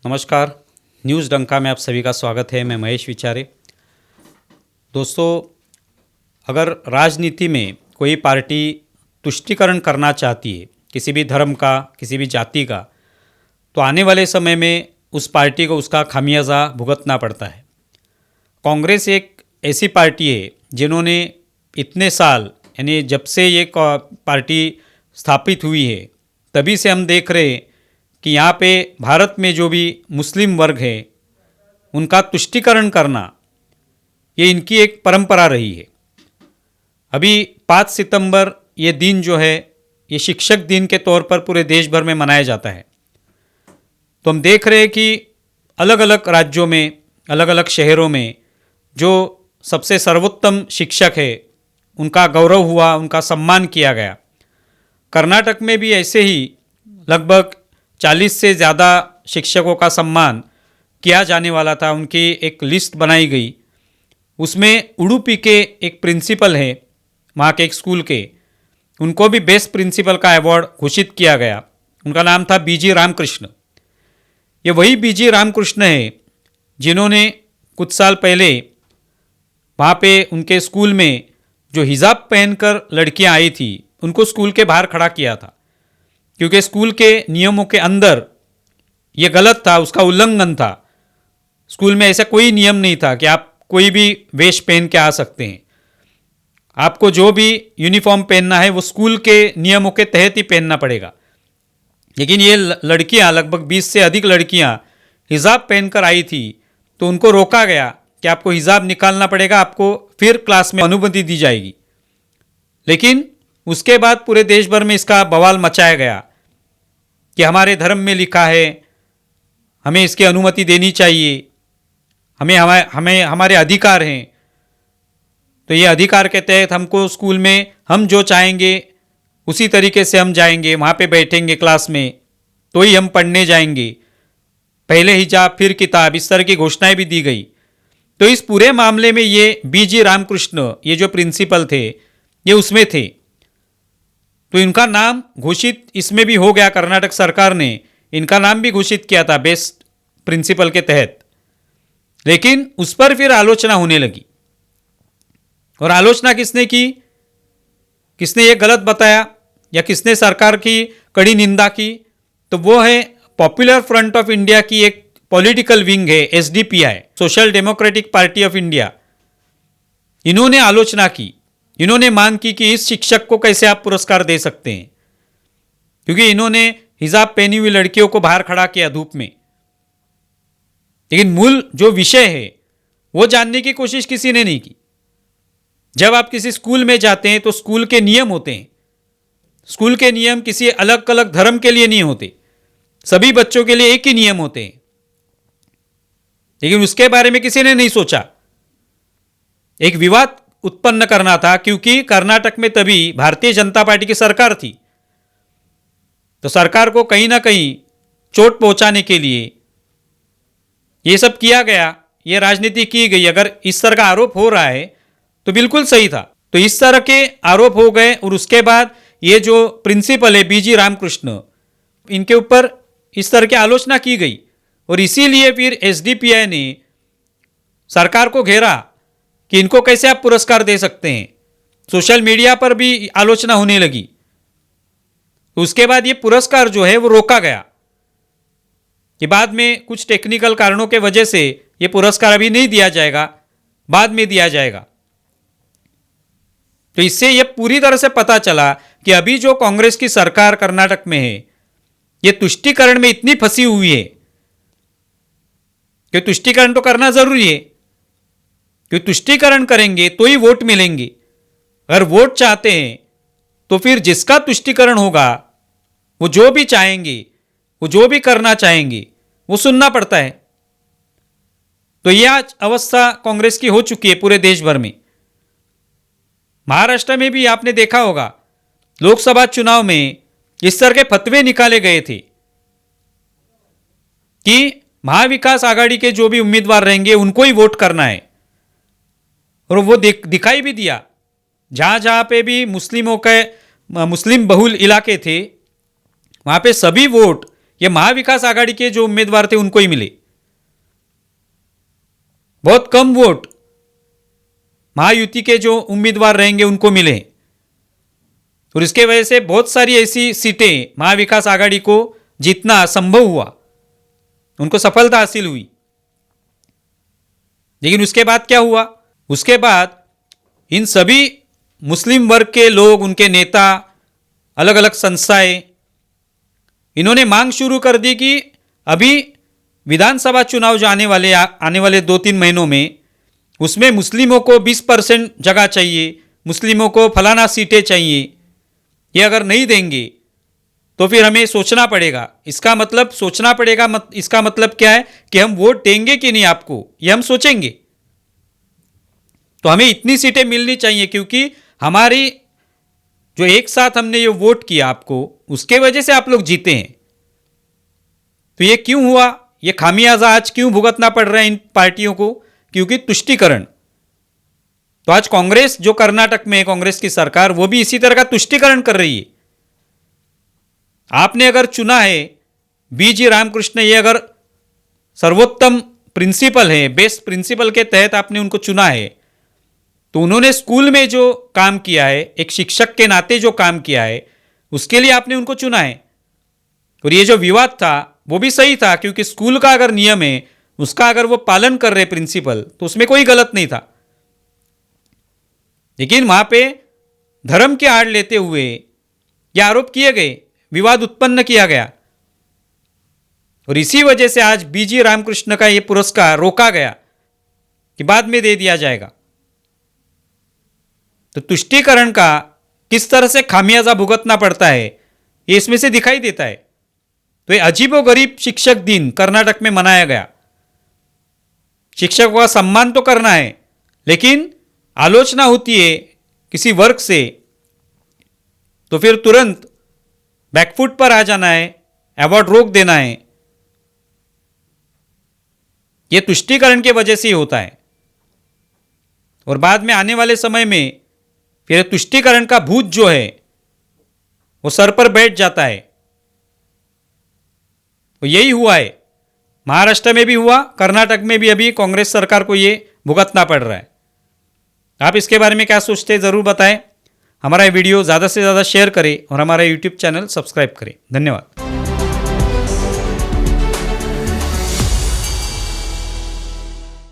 नमस्कार। न्यूज़ डंका में आप सभी का स्वागत है। मैं महेश विचारे। दोस्तों, अगर राजनीति में कोई पार्टी तुष्टीकरण करना चाहती है किसी भी धर्म का, किसी भी जाति का, तो आने वाले समय में उस पार्टी को उसका खामियाजा भुगतना पड़ता है। कांग्रेस एक ऐसी पार्टी है जिन्होंने इतने साल, यानी जब से ये पार्टी स्थापित हुई है तभी से हम देख रहे हैं कि यहाँ पे भारत में जो भी मुस्लिम वर्ग है उनका तुष्टीकरण करना ये इनकी एक परंपरा रही है। अभी 5 सितंबर ये दिन जो है ये शिक्षक दिन के तौर पर पूरे देश भर में मनाया जाता है। तो हम देख रहे हैं कि अलग अलग राज्यों में, अलग अलग शहरों में जो सबसे सर्वोत्तम शिक्षक है उनका गौरव हुआ, उनका सम्मान किया गया। कर्नाटक में भी ऐसे ही लगभग 40 से ज़्यादा शिक्षकों का सम्मान किया जाने वाला था। उनकी एक लिस्ट बनाई गई, उसमें उडुपी के एक प्रिंसिपल है वहाँ के एक स्कूल के, उनको भी बेस्ट प्रिंसिपल का अवार्ड घोषित किया गया। उनका नाम था बीजी रामकृष्ण। ये वही बीजी रामकृष्ण है जिन्होंने कुछ साल पहले वहाँ पे उनके स्कूल में जो हिजाब पहनकर लड़कियाँ आई थी उनको स्कूल के बाहर खड़ा किया था, क्योंकि स्कूल के नियमों के अंदर ये गलत था, उसका उल्लंघन था। स्कूल में ऐसा कोई नियम नहीं था कि आप कोई भी वेश पहन के आ सकते हैं। आपको जो भी यूनिफॉर्म पहनना है वो स्कूल के नियमों के तहत ही पहनना पड़ेगा। लेकिन ये लड़कियां, लगभग 20 से अधिक लड़कियां हिजाब पहनकर आई थी, तो उनको रोका गया कि आपको हिजाब निकालना पड़ेगा, आपको फिर क्लास में अनुमति दी जाएगी। लेकिन उसके बाद पूरे देश भर में इसका बवाल मचाया गया कि हमारे धर्म में लिखा है, हमें इसकी अनुमति देनी चाहिए, हमें हमारे अधिकार हैं। तो ये अधिकार के तहत हमको स्कूल में हम जो चाहेंगे उसी तरीके से हम जाएंगे, वहाँ पे बैठेंगे क्लास में, तो ही हम पढ़ने जाएंगे। पहले हिजाब फिर किताब, इस तरह की घोषणाएं भी दी गई। तो इस पूरे मामले में ये बीजी रामकृष्ण, ये जो प्रिंसिपल थे, ये उसमें थे। तो इनका नाम घोषित इसमें भी हो गया। कर्नाटक सरकार ने इनका नाम भी घोषित किया था बेस्ट प्रिंसिपल के तहत। लेकिन उस पर फिर आलोचना होने लगी। और आलोचना किसने की, किसने ये गलत बताया या किसने सरकार की कड़ी निंदा की, तो वो है पॉपुलर फ्रंट ऑफ इंडिया की एक पॉलिटिकल विंग है, SDPI, social democratic party of India. इन्होंने आलोचना की, इन्होंने मांग की कि इस शिक्षक को कैसे आप पुरस्कार दे सकते हैं, क्योंकि इन्होंने हिजाब पहनी हुई लड़कियों को बाहर खड़ा किया धूप में। लेकिन मूल जो विषय है वो जानने की कोशिश किसी ने नहीं की। जब आप किसी स्कूल में जाते हैं तो स्कूल के नियम होते हैं। स्कूल के नियम किसी अलग अलग धर्म के लिए नहीं होते, सभी बच्चों के लिए एक ही नियम होते हैं। लेकिन उसके बारे में किसी ने नहीं सोचा। एक विवाद उत्पन्न करना था, क्योंकि कर्नाटक में तभी भारतीय जनता पार्टी की सरकार थी। तो सरकार को कहीं ना कहीं चोट पहुंचाने के लिए ये सब किया गया, ये राजनीति की गई। अगर इस तरह का आरोप हो रहा है तो बिल्कुल सही था। तो इस तरह के आरोप हो गए और उसके बाद ये जो प्रिंसिपल है बीजी रामकृष्ण, इनके ऊपर इस तरह की आलोचना की गई। और इसीलिए फिर एसडीपीआई ने सरकार को घेरा कि इनको कैसे आप पुरस्कार दे सकते हैं। सोशल मीडिया पर भी आलोचना होने लगी। उसके बाद ये पुरस्कार जो है वो रोका गया कि बाद में कुछ टेक्निकल कारणों के वजह से ये पुरस्कार अभी नहीं दिया जाएगा, बाद में दिया जाएगा। तो इससे ये पूरी तरह से पता चला कि अभी जो कांग्रेस की सरकार कर्नाटक में है ये तुष्टीकरण में इतनी फंसी हुई है कि तुष्टीकरण तो करना जरूरी है, कि तुष्टीकरण करेंगे तो ही वोट मिलेंगे। अगर वोट चाहते हैं तो फिर जिसका तुष्टीकरण होगा वो जो भी चाहेंगे, वो जो भी करना चाहेंगे वो सुनना पड़ता है। तो यह आज अवस्था कांग्रेस की हो चुकी है पूरे देश भर में। महाराष्ट्र में भी आपने देखा होगा, लोकसभा चुनाव में इस तरह के फतवे निकाले गए थे कि महाविकास आघाड़ी के जो भी उम्मीदवार रहेंगे उनको ही वोट करना है। और वो दिखाई भी दिया। जहाँ जहाँ पे भी मुस्लिम बहुल इलाके थे वहाँ पे सभी वोट ये महाविकास आघाड़ी के जो उम्मीदवार थे उनको ही मिले। बहुत कम वोट महायुति के जो उम्मीदवार रहेंगे उनको मिले, और इसके वजह से बहुत सारी ऐसी सीटें महाविकास आघाड़ी को जीतना संभव हुआ, उनको सफलता हासिल हुई। लेकिन उसके बाद क्या हुआ? उसके बाद इन सभी मुस्लिम वर्ग के लोग, उनके नेता, अलग अलग संस्थाएं, इन्होंने मांग शुरू कर दी कि अभी विधानसभा चुनाव जो आने वाले 2-3 महीनों में, उसमें मुस्लिमों को 20% जगह चाहिए, मुस्लिमों को फलाना सीटें चाहिए। ये अगर नहीं देंगे तो फिर हमें सोचना पड़ेगा। इसका मतलब सोचना पड़ेगा इसका मतलब क्या है कि हम वोट देंगे कि नहीं आपको, ये हम सोचेंगे। तो हमें इतनी सीटें मिलनी चाहिए, क्योंकि हमारी जो एक साथ हमने ये वोट किया आपको, उसके वजह से आप लोग जीते हैं। तो ये क्यों हुआ? ये खामियाजा आज क्यों भुगतना पड़ रहा है इन पार्टियों को? क्योंकि तुष्टीकरण। तो आज कांग्रेस जो कर्नाटक में है, कांग्रेस की सरकार, वो भी इसी तरह का तुष्टीकरण कर रही है। आपने अगर चुना है बीजी रामकृष्ण, ये अगर सर्वोत्तम प्रिंसिपल है, बेस्ट प्रिंसिपल के तहत आपने उनको चुना है, तो उन्होंने स्कूल में जो काम किया है, एक शिक्षक के नाते जो काम किया है, उसके लिए आपने उनको चुना है। और ये जो विवाद था वो भी सही था, क्योंकि स्कूल का अगर नियम है, उसका अगर वो पालन कर रहे प्रिंसिपल, तो उसमें कोई गलत नहीं था। लेकिन वहां पे धर्म की आड़ लेते हुए ये आरोप किए गए, विवाद उत्पन्न किया गया, और इसी वजह से आज बीजी रामकृष्ण का ये पुरस्कार रोका गया कि बाद में दे दिया जाएगा। तो तुष्टीकरण का किस तरह से खामियाजा भुगतना पड़ता है, ये इसमें से दिखाई देता है। तो ये अजीबोगरीब शिक्षक दिन कर्नाटक में मनाया गया। शिक्षकों का सम्मान तो करना है, लेकिन आलोचना होती है किसी वर्ग से, तो फिर तुरंत बैकफुट पर आ जाना है, अवार्ड रोक देना है। यह तुष्टीकरण के वजह से ही होता है। और बाद में आने वाले समय में फिर तुष्टीकरण का भूत जो है वो सर पर बैठ जाता है। तो यही हुआ है, महाराष्ट्र में भी हुआ, कर्नाटक में भी अभी कांग्रेस सरकार को ये भुगतना पड़ रहा है। आप इसके बारे में क्या सोचते हैं, ज़रूर बताएं। हमारा वीडियो ज़्यादा से ज़्यादा शेयर करें और हमारा यूट्यूब चैनल सब्सक्राइब करें। धन्यवाद।